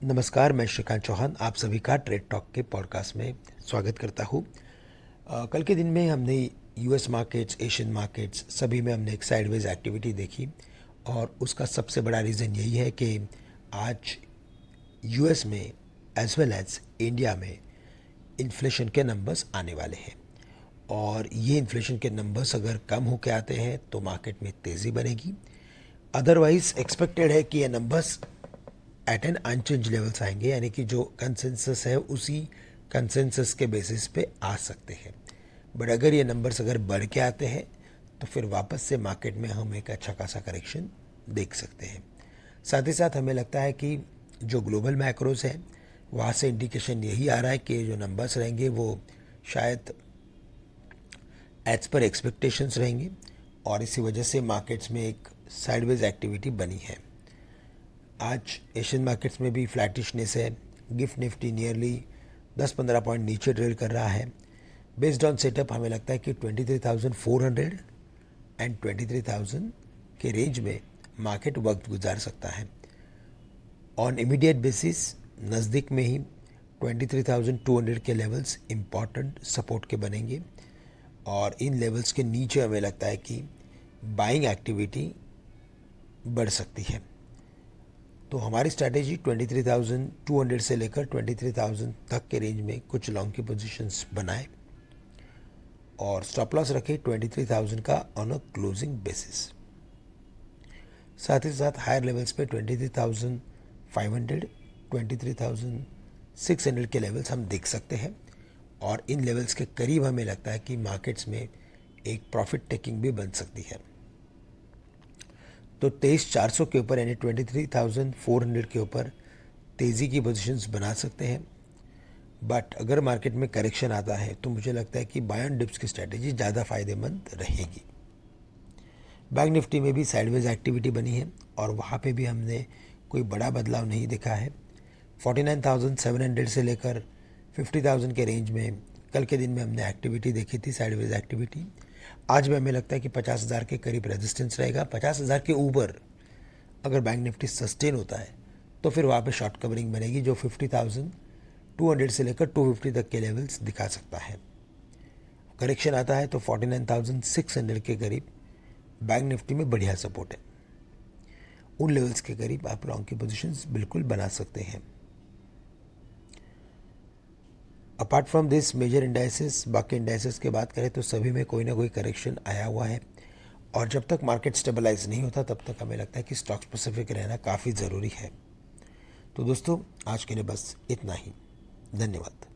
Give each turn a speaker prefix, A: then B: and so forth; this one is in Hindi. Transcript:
A: नमस्कार, मैं श्रीकांत चौहान आप सभी का ट्रेड टॉक के पॉडकास्ट में स्वागत करता हूँ। कल के दिन में हमने यूएस मार्केट्स, एशियन मार्केट्स सभी में हमने एक साइडवेज एक्टिविटी देखी और उसका सबसे बड़ा रीज़न यही है कि आज यूएस में एज वेल एज इंडिया में इन्फ्लेशन के नंबर्स आने वाले हैं और ये इन्फ्लेशन के नंबर्स अगर कम होकर आते हैं तो मार्केट में तेज़ी बनेगी। अदरवाइज एक्सपेक्टेड है कि ये numbers at an unchanged levels आएंगे, यानी कि जो कंसेंसस है उसी कंसेंसस के बेसिस पे आ सकते हैं। बट अगर ये नंबर्स अगर बढ़ के आते हैं तो फिर वापस से मार्केट में हम एक अच्छा खासा करेक्शन देख सकते हैं। साथ ही साथ हमें लगता है कि जो ग्लोबल मैक्रोज है वहाँ से इंडिकेशन यही आ रहा है कि जो नंबर्स रहेंगे वो शायद एज पर एक्सपेक्टेशंस रहेंगे और इसी वजह से मार्केट्स में एक साइडवेज एक्टिविटी बनी है। आज एशियन मार्केट्स में भी फ्लैटिशनेस है। गिफ्ट निफ्टी नियरली 10-15 पॉइंट नीचे ट्रेड कर रहा है। बेस्ड ऑन सेटअप हमें लगता है कि 23,400 एंड 23,000 के रेंज में मार्केट वक्त गुजार सकता है। ऑन इमीडिएट बेसिस नज़दीक में ही 23,200 के लेवल्स इम्पॉर्टेंट सपोर्ट के बनेंगे और इन लेवल्स के नीचे हमें लगता है कि बाइंग एक्टिविटी बढ़ सकती है। तो हमारी स्ट्रैटेजी 23,200 से लेकर 23,000 तक के रेंज में कुछ लॉन्ग की पोजीशंस बनाए और स्टॉप लॉस रखे 23,000 का ऑन अ क्लोजिंग बेसिस। साथ ही साथ हायर लेवल्स पे 23,500, 23,600 के लेवल्स हम देख सकते हैं और इन लेवल्स के करीब हमें लगता है कि मार्केट्स में एक प्रॉफिट टेकिंग भी बन सकती है। तो 23,400 के ऊपर यानी 23,400 के ऊपर तेज़ी की पोजीशंस बना सकते हैं। बट अगर मार्केट में करेक्शन आता है तो मुझे लगता है कि बाय ऑन डिप्स की स्ट्रैटेजी ज़्यादा फ़ायदेमंद रहेगी। बैंक निफ्टी में भी साइडवेज एक्टिविटी बनी है और वहाँ पे भी हमने कोई बड़ा बदलाव नहीं देखा है। 49,700 से लेकर 50,000 के रेंज में कल के दिन में हमने एक्टिविटी देखी थी, साइडवेज एक्टिविटी। आज भी हमें लगता है कि 50,000 के करीब रेजिस्टेंस रहेगा। 50,000 के ऊपर अगर बैंक निफ्टी सस्टेन होता है तो फिर वहाँ पे शॉर्ट कवरिंग बनेगी जो 50,200 से लेकर 250 तक के लेवल्स दिखा सकता है। करेक्शन आता है तो 49,600 के करीब बैंक निफ्टी में बढ़िया सपोर्ट है। उन लेवल्स के करीब आप लॉन्ग की पोजीशंस बिल्कुल बना सकते हैं। Apart from this major indices, बाकी इंडाइसेस की बात करें तो सभी में कोई ना कोई करेक्शन आया हुआ है और जब तक मार्केट स्टेबलाइज नहीं होता तब तक हमें लगता है कि स्टॉक स्पेसिफिक रहना काफ़ी ज़रूरी है। तो दोस्तों आज के लिए बस इतना ही। धन्यवाद।